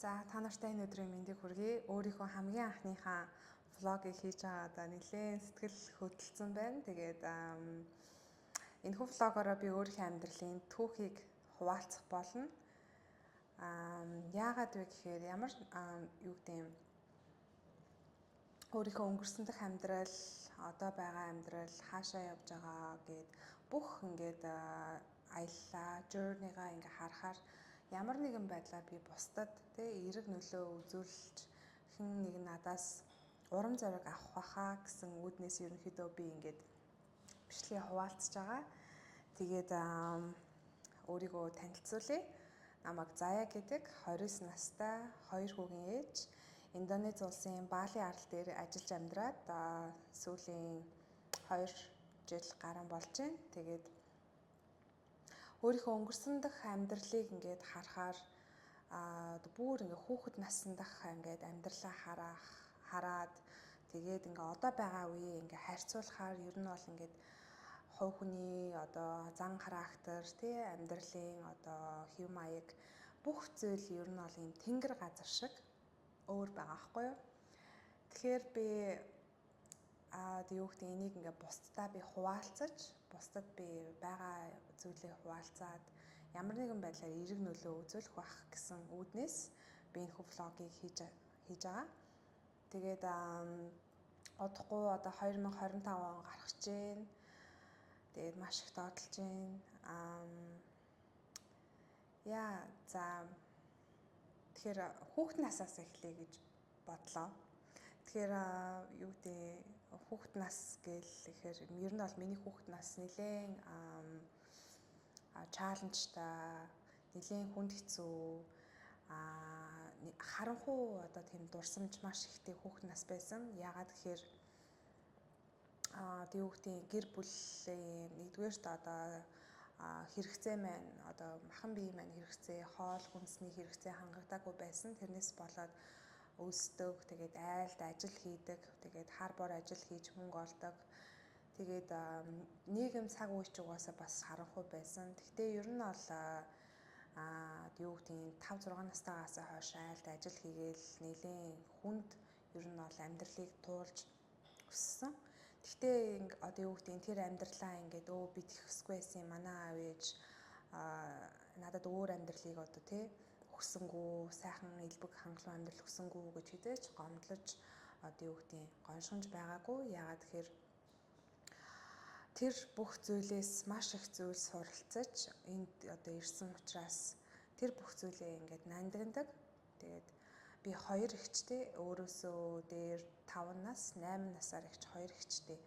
За та нартай энэ өдрийн мэндийг хүргэе. Өөрийнхөө хамгийн анхныхаа влогийг хийж байгаа одоо нэлээд сэтгэл хөдлөсөн байна. Тэгээд энэхүү влогоороо би өөрийнхөө амьдралын түүхийг хуваалцах болно. Яагаад вэ гэхээр ямар юу гэдэг юм өөрийнхөө өнгөрсөн дэх амьдрал, одоо байгаа амьдрал, хаашаа явж байгаа гэд бүх ингээд аяллаа, journey-га ингээ харахаар ямар нэгэн байдлаар би бусдад эерэг нөлөө үзүүлж хэн нэг надаас урам зориг авах байхаа гэсэн үүднээс ерөнхийдөө би ингээд бичлэгээ хуваалцж байгаа. Тэгээд өөрийгөө танилцуулъя. Намайг Зая гэдэг 29 настай 2 хүүгийн ээж. Индонез улсын Бали арал дээр ажиллаж амьдраад сүүлийн 2 жил гарсан болж байна. Тэгээд өөрийнхөө өнгөрсөн дэх амьдралыг ингээд харахаар бүр ингээ хүүхэд насндах ингээд амьдралаа хараад тэгээд ингээ одоо байгаа үеийг ингээ харьцуулахаар ер нь бол ингээд хувь хүний одоо зан характер амьдралын одоо хэв маяг бүх зүйл ер нь бол юм тэнгэр газар шиг өөр байгаа байхгүй юу. Тэгэхээр би юу гэдэг энийг ингээ бусдаа би хуваалцаж, бусдад би байгаа зүйлээ хуваалцаад ямар нэгэн байдлаар эерэг нөлөө үзүүлэх байх гэсэн үүднээс би энэ влогийг хийж байгаа. Тэгээд удахгүй одоо 2025 он гарах гэж байна. Тэгээд маш их доотлож байна. Тэгэхээр хүүхэд насаас эхлэе гэж бодлоо. Тэгэхээр юу гэдэг хүүхэд нас гэхээр ер нь бол миний хүүхэд нас нэлээд чаленжтай, нэлээд хүнд хэцүү, харанхуй одоо тийм дурсамж маш ихтэй хүүхэд нас байсан. Яагаад гэхээр юу гэдэг гэр бүлийн нэгдүгээрт одоо хэрэгцээ маань одоо махан бие маань хэрэгцээ, хоол хүнсний хэрэгцээ хангагдаагүй байсан. Тэрнээс болоод өсдөг, тэгээд айлд ажил хийдэг, тэгээд хар бор ажил хийж мөнгө олдог. Тэгээд нийгэм цаг үе ч угаасаа бас харанхуй байсан. Гэхдээ ер нь бол юу гэдэг 5-6 настайгаас хойш айлд ажил хийгээл нэлийн хүнд ер нь бол амьдралыг туулж өссөн. Гэхдээ одоо юу гэдэг тэр амьдралаа ингээд би тэхсгүй байсан юм. Манай аав ээж надад өөр амьдралыг одоо өгсөнгүү, сайхан элбэг хангалуун амьдрал өгсөнгүү гэж хэзээч гомдлож одоо юу гэдэг гоншгонж байгаагүй. Яагаад тэгэхээр тэр бүх зүйлээс маш их зүйл суралцаж энд одоо ирсэн учраас тэр бүх зүйлээ ингээд нандиндаг. Тэгээд би 2 эгчтэй, өөрөөсөө дээр 5 нас, 8 насаар эгч 2 эгчтэй.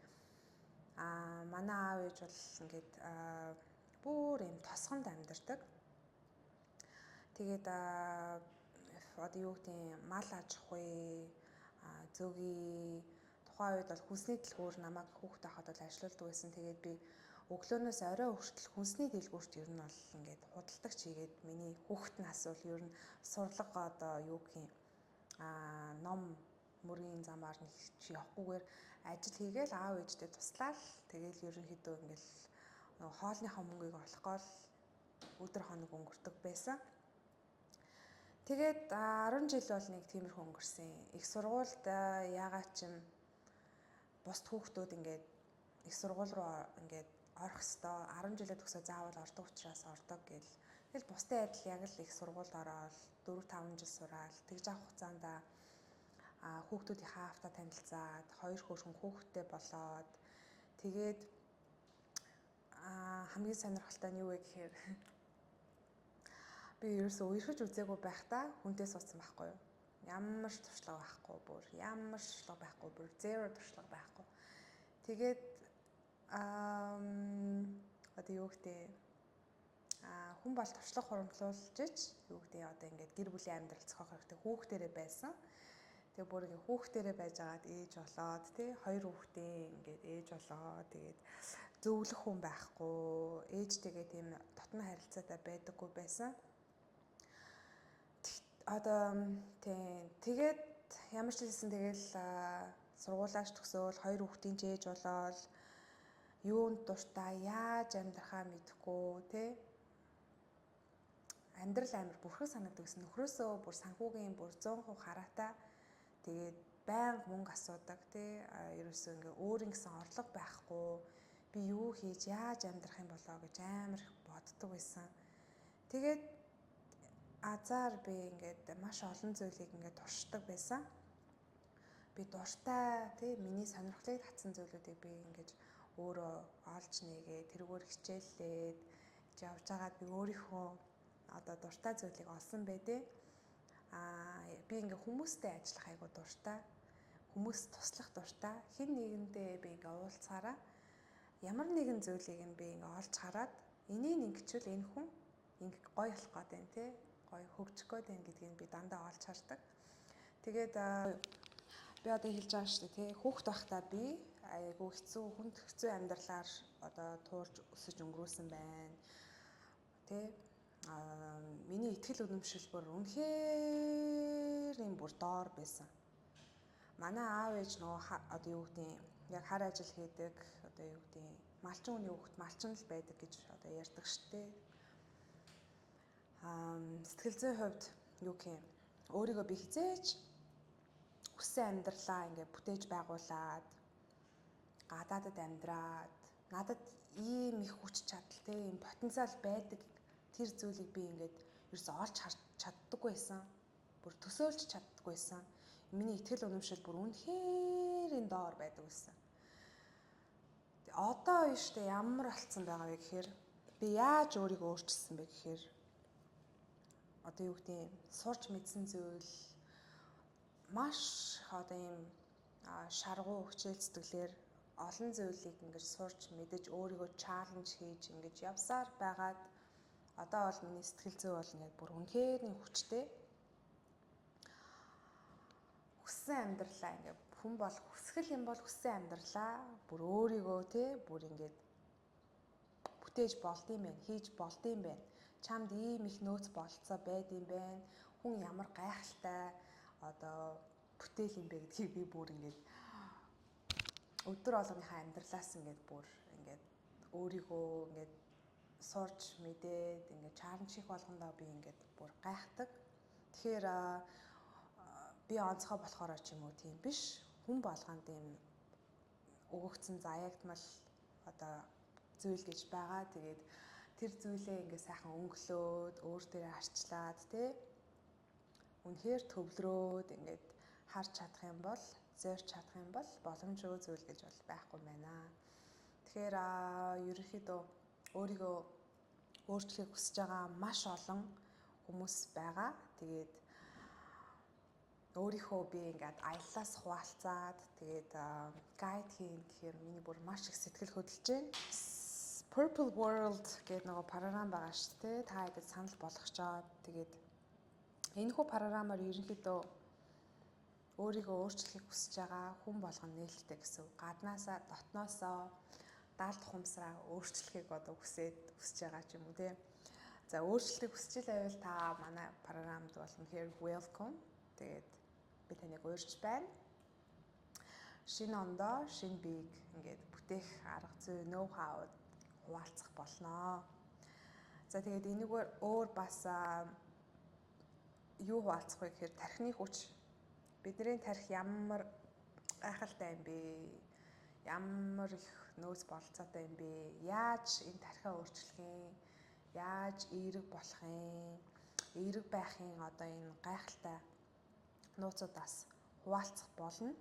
Манай аав ээж бол ингээд бүр юм тосгонд амьдардаг. Тэгээд одоо юу гэдэг мал аж ахуй, зөгийн тухайн үед бол хүнсний дэлгүүр намайг хүүхэд байхад бол ажилладаг байсан. Тэгээд би өглөөнөөс орой хүртэл хүнсний дэлгүүрт ер нь бол ингээд худалдагч хийгээд миний хүүхэд нас бол ер нь сурлага одоо юу гэх юм ном мөрийн замаар нэг чи явахгүйгээр ажил хийгээл аав ээжтэй туслаад тэгэл ерөнхийдөө ингээл хоолныхоо мөнгийг олохгүй л өдөр хоног өнгөрдөг байсан. Тэгээд 10 жил бол нэг тиймэрхүү өнгөрсөн. Их сургуульд яагаад ч юм бусд хүүхдүүд ингээд их сургууль руу ингээд орох ёстой. 10 жилээ төгсөө заавал ордог учраас ордог гэл. Тэгэл бусдын адил яг л их сургуульд ороод 4-5 жил сураал тэгж авах хугацаанд хүүхдүүдийнхээ автаа танилцаад 2 хүүхэн хүүхэдтэй болоод тэгээд хамгийн сонирхолтой нь юу вэ гэхээр би ерөөсөө үерхэж үзээгүй байхдаа хүнтэй суудсан байхгүй юу. Ямар ч туршлага байхгүй, бүр зеро туршлага байхгүй. Тэгээд одоо юу гэдэг хүн бол туршлага хуримтлуулж юу гэдэг одоо ингээд гэр бүлийн амьдрал зохиох хэрэгтэй хүүхдэрээ байсан. Тэгээ бүр ингээ хүүхдэрээ байжгаад ээж болоод 2 хүүхдээ ингээд ээж болоод тэгээд зөвлөх хүн байхгүй, ээжтэйгээ тийм дотно харилцаатай байдаггүй байсан. Тэгээд ямар ч хэлсэн тэгэл сургуулаач төгсөөл 2 хүүхдийн ээж болоод юунд дуртай, яаж амьдрахаа мэдэхгүй амьдрал амар бүрхэг санагддаг гэсэн нөхрөөсөө бүр санхүүгийн бүр 100% хараатай. Тэгээд байнга мөнгө асуудаг тий. Ерөөсөө ингээ өөрийн гэсэн орлого байхгүй. Би юу хийж яаж амьдрах юм болоо гэж амар их боддог байсан. Тэгээд азар би ингээд маш олон зүйлийг ингээд туршдаг байсан. Би дуртай тий миний сонирхлыг татсан зүйлүүдийг би ингээд өөрөө олж нэгээ тэрүүгээр хичээллээд явж байгаад би өөрийнхөө одоо дуртай зүйлийг олсон байдээ. Би ингээ хүмүүстэй ажиллах айгуу дуртай. Хүмүүст туслах дуртай. Хэн нэгэндээ би ингээ уулзахаараа ямар нэгэн зүйлийг нь би ингээ олж хараад энийг ингэчвэл энэ хүн ингээ гоё болох гээд байна тий. Гоё хөгжих гээд байна гэдгийг би дандаа олж хардаг. Тэгээд би одоо хэлж байгаа шүү дээ тий. Хүүхэд байхдаа би айгуу хэцүү хүнд хэцүү амьдралаар одоо туурж өсөж өнгөрөөсөн байна. Тий. Миний итгэл үнэмшил бүр үнэхээр юм бүр доор байсан. Манай аав ээж нөгөө одоо юу гэдэг нь яг хар ажил хийдэг одоо юу гэдэг нь малчин хүний хүүхэд малчин л байдаг гэж одоо ярьдаг шүү дээ. Сэтгэл зүйн хувьд юу гэх юм өөрийгөө би хизээч хүссэн амьдралаа ингээ бүтээж байгуулад гадаадад амьдраад надад ийм их хүч чадалтай ийм потенциал байдаг тэр зүйлийг би ингээд ерөөсөө олж харж чаддаггүй байсан. Бүр төсөөлж чаддаггүй байсан. Миний итгэл үнэмшил бүр үнэхээр доор байдаг байсан. Одоо ийштэй ямар болцсон байгаа вэ гэхээр би яаж өөрийгөө өөрчилсөн бэ гэхээр одоо юу гэдэг юм сурч мэдсэн зүйл маш одоо ийм шаргуу хүчил сэтгэлээр олон зүйлийг ингэж сурч мэдэж өөрийгөө чаленж хийж ингэж явсаар байгаад одоо бол миний сэтгэл зүй бол ингээд бүр үнэхээр хүчтэй. Хүссэн амьдралаа ингээд хүн бол хүсгэл юм бол хүссэн амьдралаа бүр өөрийгөө тий бүр ингээд бүтээж болдсон байх, хийж болдсон байх. Чамд ийм их нөөц болцоо байдсан байна. Хүн ямар гайхалтай одоо бүтээл юм бэ гэдгийг би бүр ингээд өдөр болгоныхаа амьдралаас ингээд бүр ингээд өөрийгөө ингээд сурч мэдээд ингээд чаленж хийх болгондоо би ингээд бүр гайхдаг. Тэгэхээр би онцгой болохоор ч юм уу тийм биш. Хүн болгонд ийм өгөгдсөн заяагтмал одоо зүйл гэж байгаа. Тэгээд тэр зүйлээ ингээд сайхан өнгөлөөд өөр дээрээ арчлаад тий үнэхээр төвлөрөөд ингээд харж чадах юм бол зорьж чадах юм бол боломжгүй зүйл гэж бол байхгүй байна. Тэгэхээр ерөнхийдөө өөрийгөө өөрчлөхийг хүсэж байгаа маш олон хүмүүс байгаа. Тэгээд өөрийнхөө би ингээд аяллаас хуваалцаад тэгээд гайд хийн гэхээр миний бүр маш их сэтгэл хөдлөж байна. Purple World гэдэг нэг програм байгаа шүү дээ. Та хэд санал болгочоод тэгээд энэхүү програмаар ерөнхийдөө өөрийгөө өөрчлөхийг хүсэж байгаа хүн болгоно нээлттэй гэсэн. Гаднаасаа дотноосоо даалт ухамсараа өөрчлөхийг одоо хүсэж байгаа ч юм уу тий. За өөрчлөлтийг хүсэж байвал та манай програмд бол үнэхээр welcome. Тэгээд би таныг уурж байна. Шинэ ондоо шинэ биеийг ингээд бүтээх арга зүй, ноу хау хуваалцах болноо. За тэгээд энэгээр өөр бас юу хуваалцах вэ гэхээр тархины хүч. Бидний тархи ямар гайхалтай юм бэ? Ямар их нөөц бололцоотой юм бэ? Яаж энэ тархиа өөрчлөх юм? Яаж эерэг болох юм? Эерэг байхын одоо энэ гайхалтай нууцудаас хуваалцах болно.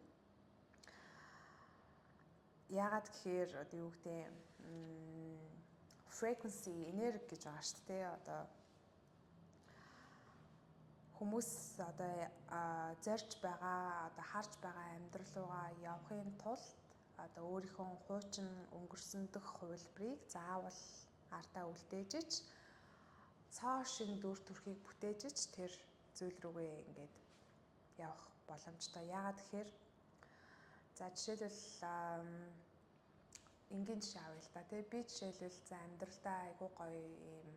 Яагаад гэхээр одоо юу гэдэг frequency энерги гэж байгаа шүү дээ. Одоо хүмүүс одоо зорж байгаа, одоо харж байгаа амьдрал руугаа явахын тулд одоо өөрийнхөө хуучин өнгөрсөн дэх хувилбарыг заавал артаа үлдээжж цоо шин дүр төрхийг бүтээжж тэр зүйл рүүгээ ингээд явах боломжтой. Яагаад гэхээр за жишээлбэл энгийн жишээ авъя л да. Тэгээ би жишээлбэл за амьдралдаа айгүй гоё юм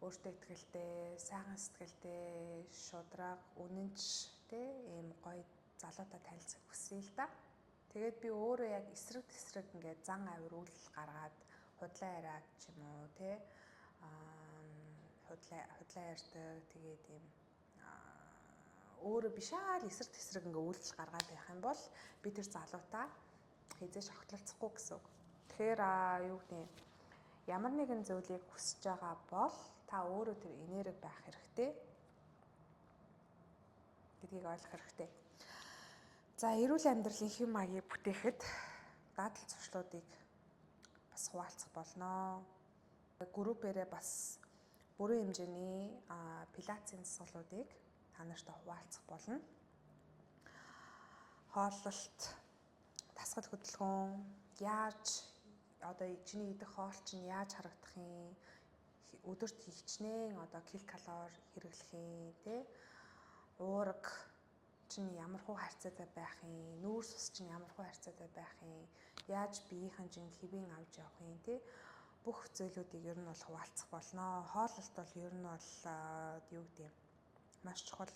өөртөө ихтэй, сайхан сэтгэлтэй, шударга, үнэнч тий ийм гоё залуутай танилцах хүсье л да. Тэгээд би өөрөө яг эсрэг ингээд зан авир үйл гаргаад худлаа яриад ч юм уу тий худлаа ярьдаг. Тэгээд ийм өөрөө бишаал эсрэг тесрэг ингээ үйлдэл гаргаад байх юм бол би тэр залуутаа хизээш огтлолцохгүй гэсэн үг. Тэгэхээр юу гэдэг юм, ямар нэгэн зүйлийг хүсэж байгаа бол та өөрөө тэр энерги байх хэрэгтэй гэдгийг ойлгох хэрэгтэй. За, эрүүл амьдралын хэм маягийг бүтээхэд дадал зуршлуудыг бас хуваалцах болно. Группээрээ бас бүрэн хэмжээний пилатесийн засгалуудыг та нартай хуваалцах болно. Хооллолт, дасгал хөдөлгөөн, яаж одоо чиний идэх хоол чинь яаж харагдах юм, өдөрт хичнээн одоо килокалори хэрэглэх юм, тэ уураг чинь ямар хуу харьцаатай байх юм, нүүрс ус чинь ямар хуу харьцаатай байх юм, яаж биеийнхэн чинь хэвийн авч явах юм, тэ бүх зүйлүүдийг ер нь бол хуваалцах болно. Хооллолт бол ер нь бол юу гэдэг юм, маш чухал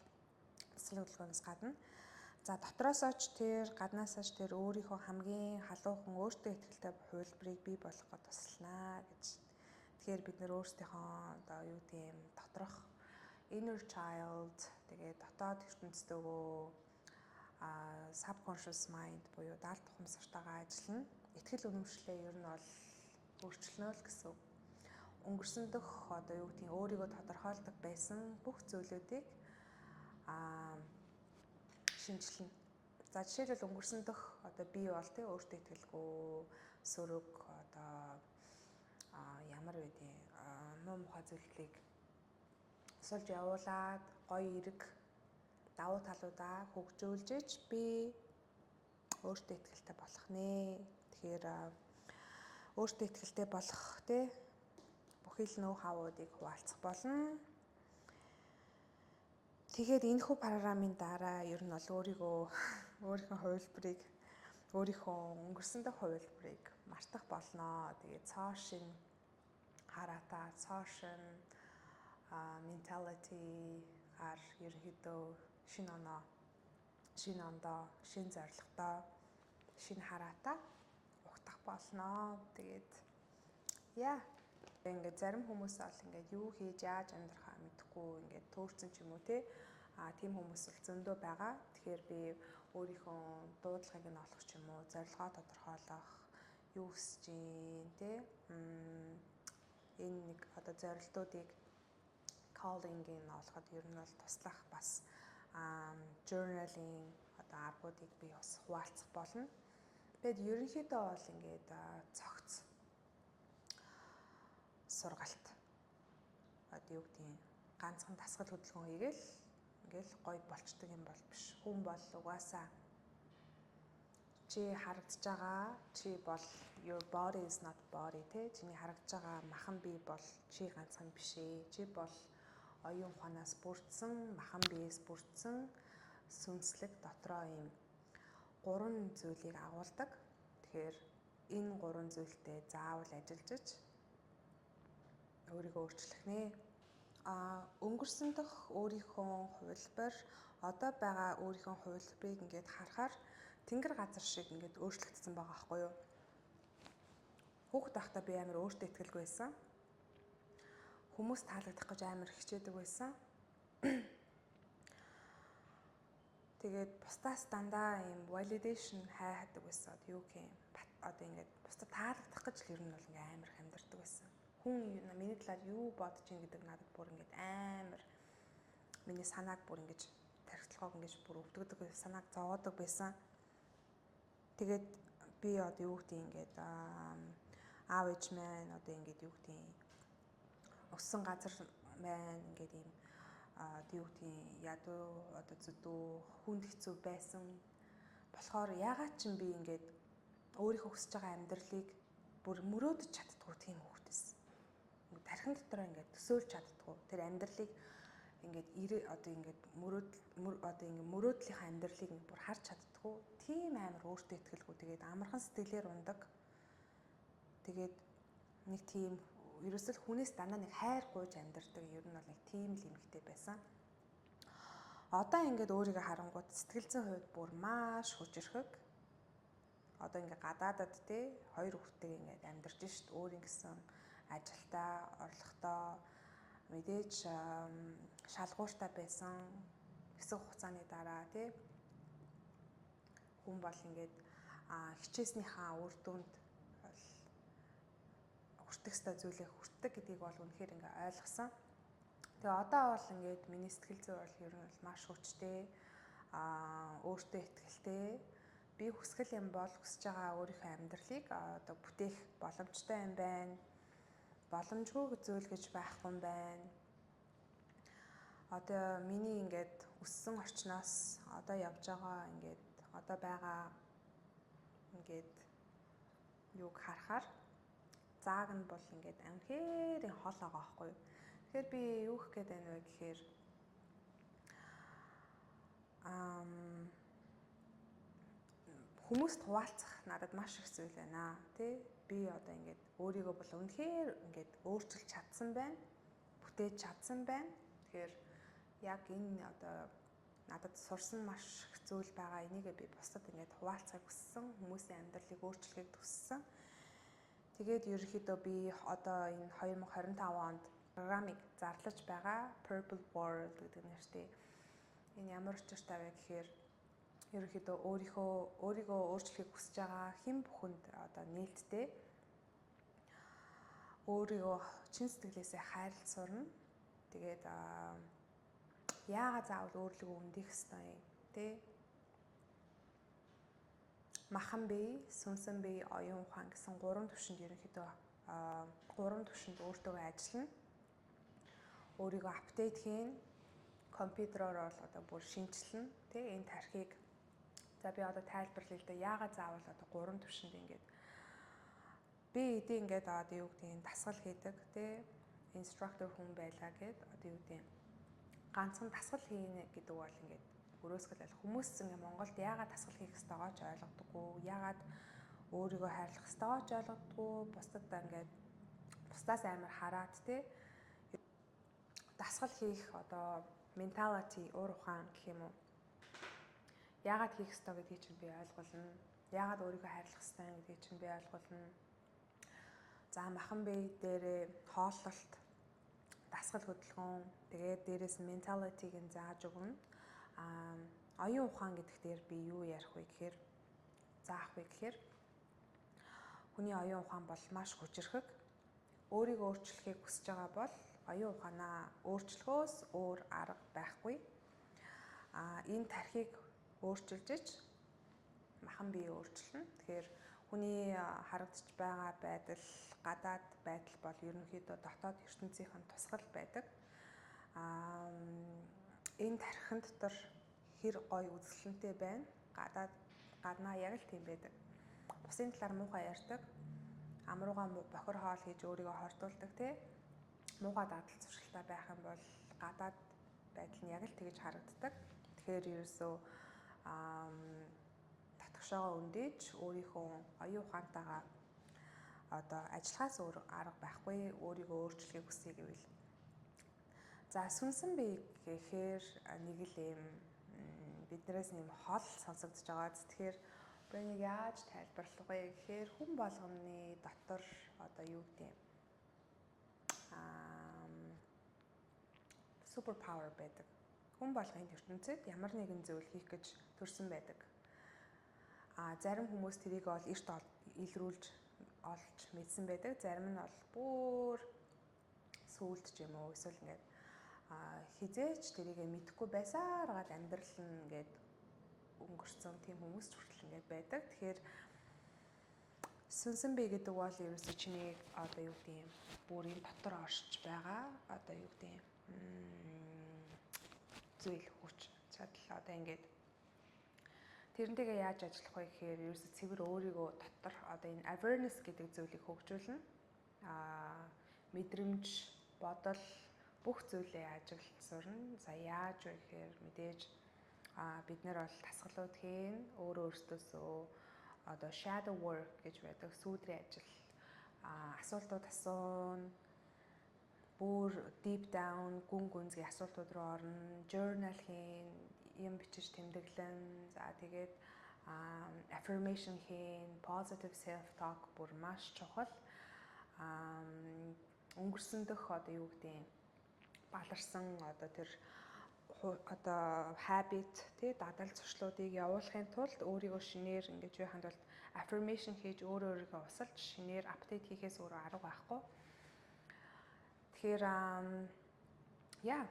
дасгал хөдөлгөөнөөс гадна. За, дотроосоо ч тэр гаднаасаа ч тэр өөрийнхөө хамгийн халуухан өөртөө ихтэй хувилбарыг бий болгоход туслана гэж. Тэгэхээр бид нэр өөрсдийнхөө одоо юу гэдэг юм, доторх inner child, тэгээд дотоод ертөнцтэйгөө subconscious mind буюу даалт ухамсартайгаа ажиллана. Итгэл үнэмшлээ ер нь бол өөрчлөнө л гэсэн. Өнгөрсөн дэх одоо юу гэдэг, өөрийгөө тодорхойлдог байсан бүх зүйлүүдийг шинжилнэ. За, жишээлбэл өнгөрсөн дэх одоо би бол тий өөртөө итгэлгүй, сөрөг, одоо ямар үгүй муу мухай зүйлийг сольж явуулаад гоё эрэг давуу талуудаа хөгжүүлж ич би өөртөө итгэлтэй болох нэ. Тэгэхээр өөртөө итгэлтэй болох тий бүхий л нөө хавуудыг хуваалцах болно. Тэгээд энэхүү программын дараа ер нь бол өөрийнхөө хувилбарыг, өөрийнхөө өнгөрсөн дэх хувилбарыг мартах болно. Тэгээд цоо шин хараатаа, цоо шин mentality-аар ерөнхийдөө шинэ ондоо, шинэ зорилготой, шинэ хараатаа угтах болно. Тэгээд ингээд зарим хүмүүс бол ингээд юу хийж яаж амьдрахаа мэдэхгүй ингээд төөрцөн ч юм уу тийм хүмүүс бол зөндөө байгаа. Тэгэхээр би өөрийнхөө дуудлагыг нь олох ч юм уу, зорилгоо тодорхойлох, юу хүсэж юм энэ нэг одоо зорилтуудыг calling-ийг нь олоход ер нь бол туслах бас journaling одоо аргуудыг би бас хуваалцах болно. Тэгээд ерөнхийдөө бол ингээд цогц сургалт одоо юу гэдэг юм, ганцхан дасгал хөдөлгөөн хийгээл ингээл гоё болчдөг юм бол биш. Хүн бол угаасаа чи харагдаж байгаа, чи бол your body is not body тэ чиний харагдаж байгаа махан бие бол чи ганцхан биш ээ. Чи бол оюун ухаанаас бүрдсэн, махан биеэс бүрдсэн сүнслэг дотроо юм 3 зүйлийг агуулдаг. Тэгэхээр энэ 3 зүйлтэй заавал ажиллаж өөрийгөө өөрчлөх нэ. Өнгөрсөн дэх өөрийнхөө хувилбар, одоо байгаа өөрийнхөө хувилбарыг ингээд харахаар тэнгэр газар шиг ингээд өөрчлөгдсөн байгаа байхгүй юу? Хүүхэд байхдаа би амар өөртөө итгэлгүй байсан. Хүмүүс таалагдах гэж амар хичээдэг байсан. Тэгээд бусдаас дандаа юм validation хайдаг байсан. Юу гэх юм? Одоо ингээд бусдад таалагдах гэж л ер нь бол ингээд амар амьдардаг байсан. Хүн миний талаар юу бодож ийн гэдэг надад бүр ингээд амар миний санааг бүр ингэж тархитлагыг ингэж бүр өвдөгдөг санааг зовоодог байсан. Тэгээд би одоо юу гэдэг ингээд аав ээж маань одоо ингээд юу гэдэг өссөн газар маань ингээд юм юу гэдэг ядуу одоо зүдүү хүнд хэцүү байсан болохоор ягаад ч би ингээд өөрийнхөө хүсэж байгаа амьдралыг бүр мөрөөдөж чаддгүй тийм хүүхдээс. Тархин дотроо ингээд төсөөлж чаддгүй. Тэр амьдралыг ингээд одоо ингээд мөрөөдлийнхаа амьдралыг бүр харж чаддгүй. Тийм амар өөртөө итгэлгүй. Тэгээд амархан сэтгэлээр ундаг. Тэгээд нэг тийм ерөөсөл хүнээс дандаа нэг хайр гуйж амьдардаг. Ер нь бол нэг тийм л эмэгтэй байсан. Одоо ингээд өөрийгөө харангууд сэтгэл зүйн хувьд бүр маш хүчрхэг. Одоо ингээд гадаадад 2 хүүхэдтэй ингээд амьдарч шít өөрийн гэсэн ажилдаа орлоготой мэдээж шалгууртай байсан хэсэг хугацааны дараа тий хүн бол ингээд хичээснийхаа үр дүнд хүртэх ёстой зүйлээ хүртдэг гэдгийг бол үнэхээр ингээ ойлгосон. Тэгээ одоо бол ингээд миний сэтгэл зүй бол ер нь бол маш хүчтэй, өөртөө ихтэй. Би хүсгэл юм бол хүсэж байгаа өөрийнхөө амьдралыг одоо бүтээх боломжтой юм байна. Боломжгүй зүйл гэж байхгүй юм байна. Одоо миний ингээд өссөн орчноос одоо явж байгаа ингээд одоо байгаа ингээд юуг харахаар зааг нь бол ингээд амхээр хол байгаа байхгүй. Тэгэхээр би юу гэх гээд байна вэ гэхээр хүмүүст хуваалцах надад маш их зүйл байна тий. Би одоо ингээд өөрийгөө бол үнэхээр ингээд өөрчилж чадсан байна. Бүтээж чадсан байна. Тэгэхээр яг энэ одоо надад сурсан маш их зүйл байгаа. Энийгээ би бусдад ингээд хуваалцахыг хүссэн. Хүмүүсийн амьдралыг өөрчлөхийг хүссэн. Тэгээд ерөнхийдөө би одоо энэ 2025 онд програмыг зарлаж байгаа. Purple World гэдэг нэртэй. Энэ ямар учиртай вэ гэхээр ерөнхийдөө өөрийгөө өөрчлөхийг хүсэж байгаа хэн бүхэнд одоо нээлттэй өөрийгөө чин сэтгэлээсээ хайрлах сурна. Тэгээд яагаад заавал өөрийгөө өндөх ёстой юм тий? Махан бие, сүнсэн бие, оюун ухаан гэсэн 3 түвшинд ерөнхийдөө 3 түвшинд өөртөө ажиллана. Өөрийгөө апдейт хийн, компьютероор бол одоо бүр шинжилнэ тий энэ тархийг. За би одоо тайлбарлая л да яагаад заавал одоо 3 түвшинд ингээд би эдийн ингээд одоо юу гэдэг дасгал хийдэг тий инструктор хүн байлаа гэд одоо юу гэдэг ганцхан дасгал хийнэ гэдэг бол ингээд өрөөсгөл аль хүмүүс ингээ Монголд яагаад дасгал хийх ёстойгоо ч ойлгодоггүй, яагаад өөрийгөө хайрлах ёстойгоо ч ойлгодоггүй, бусдад ингээд бусдаас амар хараад тий дасгал хийх одоо mentality уур ухаан гэх юм уу. Яагаад хийх ёстой гэдгийг чинь би ойлгуулна. Яагаад өөрийгөө хайрлах ёстой гэдгийг чинь би ойлгуулна. За махан бие дээрээ хооллолт, дасгал хөдөлгөөн, тэгээд дээрээс нь mentality-г нь зааж өгнө. Оюун ухаан гэдэг дээр би юу ярих вэ гэхээр заах вэ гэхээр хүний оюун ухаан бол маш хүчирхэг. Өөрийгөө өөрчлөхийг хүсэж байгаа бол оюун ухаанаа өөрчлөхөөс өөр арга байхгүй. Энэ тархийг өөрчилж махан бие өөрчлөнө. Тэгэхээр хүний харагдаж байгаа байдал, гадаад байдал бол ерөнхийдөө дотоод ертөнцийнхэн тусгал байдаг. Энэ тархин дотор хэр гоё үзэсгэлэнтэй байна. Гаднаа яг л тийм байдаг. Бусын талаар муухай ярьдаг. Амруугаа бохир хоол хийж өөрийгөө хордуулдаг тий. Муухай дадал зуршилтай байх юм бол гадаад байдал нь яг л тэгж харагддаг. Тэгэхээр ерөөсөө татгшоогоо өндөөж өөрийнхөө оюун ухаантайгаа одоо ажиллахаас өөр арга байхгүй. Өөрийгөө өөрчлөхийг хүсье гэвэл. За сүнсэн бие гэхээр нэг л юм биднээс нэм хол сонсогдож байгаа. Тэгэхээр би нэг яаж тайлбарлах вэ гэхээр хүн болгоны дотор одоо юу гэдэг супер павер байдаг. Хүн болгоны ертөнцид ямар нэгэн зүйл хийх гэж төрсөн байдаг. Зарим хүмүүс тэрийг бол эрт илрүүлж олж мэдсэн байдаг. Зарим нь бол бүр сүулт ч юм уу эсвэл ингээд хизээч тэрийгэ мэдэхгүй байсаар гад амьдрал нь ингээд өнгөрцөн тийм хүмүүс ч хүртэл ингээд байдаг. Тэгэхээр сүнсэн бие гэдэг бол ерөөсөө чиний одоо юу гэдэг юм бүр энэ дотор оршиж байгаа одоо юу гэдэг юм зүйл хүч чадал одоо ингээд тэрнтэйгээ яаж ажиллах вэ гэхээр ерөөсөө цэвэр өөрийгөө дотор одоо энэ awareness гэдэг зүйлийг хөгжүүлнэ. Мэдрэмж, бодол бүх зүйлээ ажиглаж сурна. За яаж вэ гэхээр мэдээж бид нар бол дасгалууд хийн, өөрөөсөө одоо shadow work гэж байдаг, сүүдрийн ажил. Асуултууд асууна. Бүр deep down гүн гүнзгий асуултууд руу орно. Journal хийн, юм бичиж тэмдэглэн. За тэгээд affirmation хийн, positive self talk бүр маш чухал. өнгөрсөн дэх одоо юу гэдэг юм баларсан одоо тэр одоо habit тий дадал зуршлуудыг явуулахын тулд өөрийгөө шинээр ингэж яханд бол affirmation хийж өөрийгөө усалж шинээр апдейт хийхээс өөрөө арга байхгүй. Тэгэхээр yeah,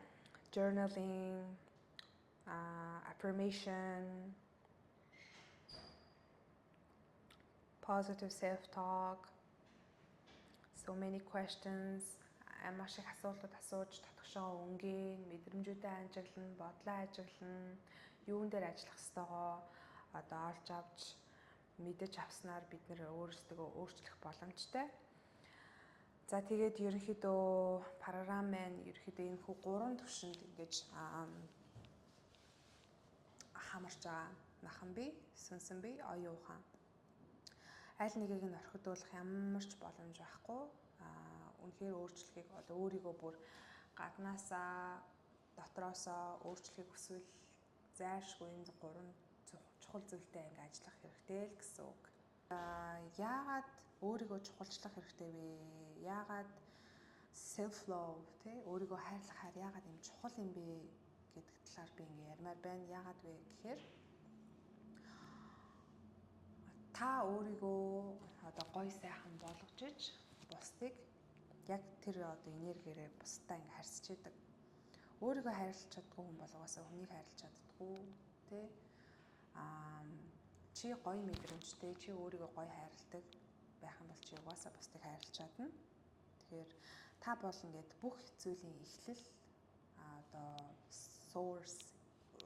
journaling, affirmation, positive self-talk, so many questions, маш их асуултууд асууж татгшоо өнгөн, мэдрэмжүүдээ ажиглан, бодлоо ажиглан, юун дээр ажиллах ёстойгоо одоо олж авч мэдэж авснаар бид нэр өөрсдөө өөрчлөх боломжтой. За тэгээд ерөнхийдөө програм маань ерөнхийдөө энэ хүү 3 түвшинд ингэж хамарч байгаа. Махан бие, сүнсэн бие, оюун ухаан. Аль нэгийг нь орхидуулах ямар ч боломж байхгүй. Үнэхээр өөрчлөлгийг одоо өөрийгөө бүр гаднаасаа дотроосоо өөрчлөхийг хүсвэл зайлшгүй энэ 3 чухал зүйлтэй ингээ ажиллах хэрэгтэй л гэсэн үг. Яагаад өөрийгөө чухалчлах хэрэгтэй вэ? Яагаад self love тий өөрийгөө хайрлахаар яагаад юм чухал юм бэ гэдэг талаар би ингээ ярмаар байна. Яагаад вэ гэхээр та өөрийгөө одоо гоё сайхан болгож иж бусдыг яг тэр одоо энергиэрээ бусдаа ингээ харьцаж идэг. Өөрийгөө хайрлах чаддгүй хүн бол угаасаа хүнийг хайрлах чаддгүй тий. Чи гоё мэдрэмжтэй, чи өөрийгөө гоё хайрладаг байх юм бол чи угаасаа бусдыг хайрлах чадна. Тэгэхээр та бол ингээд бүх зүйлийн эхлэл одоо source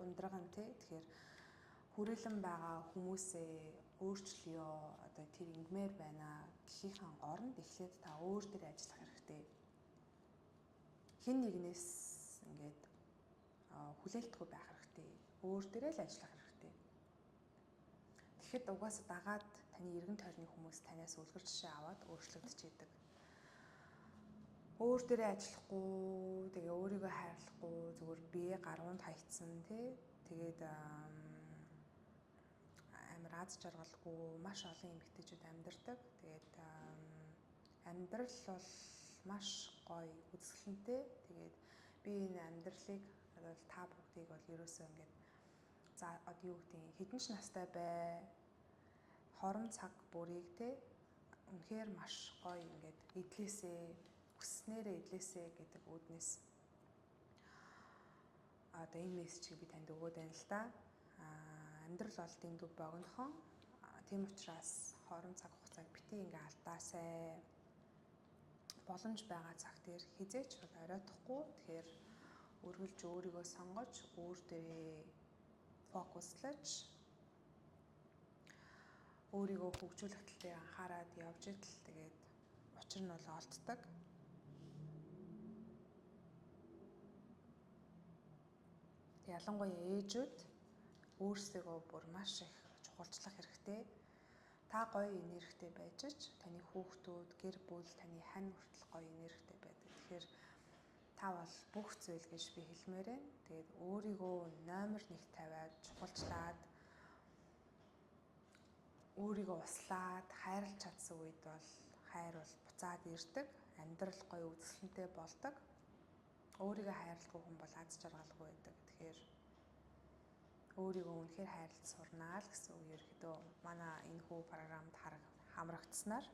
ундраг нь тий. Тэгэхээр хүрээлэн байгаа хүмүүсээ өөрчлөё одоо тэр ингмээр байна гэхийнхэн оронд эхлээд та өөр дээр ажиллах хэрэгтэй. Хэн нэгнээс ингээд хүлээлтгүй байх хэрэгтэй. Өөр дээрээ л ажиллах хэрэгтэй. Тэгэхэд угаасаа дагаад таны эргэн тойрны хүмүүс танаас үлгэр жишээ аваад өөрчлөгдөж идэг. Өөр дээрээ ажиллахгүй, тэгээ өөрийгөө хайрлахгүй, зүгээр бие гаруунд хайцсан тий. Тэгээд амар аз жаргалгүй маш олон эмэгтэйчүүд амьдардаг. Тэгээд амьдрал бол маш гоё үзэсгэлэнтэй. Тэгээд би энэ амьдралыг бол та бүгдийг бол ерөөсөө ингээд за одоо юу гэдэг нь хэдэн ч настай бай хорон цаг бүрийг те үнэхээр маш гоё ингээд эдлээсээ хүсснээрээ эдлээсээ гэдэг үүднээс одоо энэ мессежийг би танд өгөөд байна л да. Амьдрал бол дэндүү богинохон. Тийм учраас хорон цаг хугацааг битгий ингээ алдаасай. Боломж байгаа цаг дээр хизээч оройтхгүй. Тэгэхээр үргэлж өөрийгөө сонгож, өөр дээрээ фокуслаж, өөрийгөө хөгжүүлэх тал дээр анхаарад явж идэл тэгээд учир нь бол олддог. Ялангуяа ээжүүд өөрсдөө бүр маш их чухалчлах хэрэгтэй. Та гоё энергитэй байж ч таны хүүхдүүд, гэр бүл, таны хань хүртэл гоё энергитэй байдаг. Тэгэхээр та бол бүх зүйл гэж би хэлмээр байна. Тэгээд өөрийгөө номер 1 тавиад, чухалчлаад, өөрийгөө услаад, хайрлах чадсан үед бол хайр бол буцаад ирдэг. Амьдрал гоё үзэсгэлэнтэй болдог. Өөрийгөө хайрладаг хүн бол аз жаргалгүй байдаг. Тэгэхээр өөрийгөө үнэхээр хайрлаж сурнаа л гэсэн үг. Ерөөдөө манай энэ хүү програмд хамрагдсанаар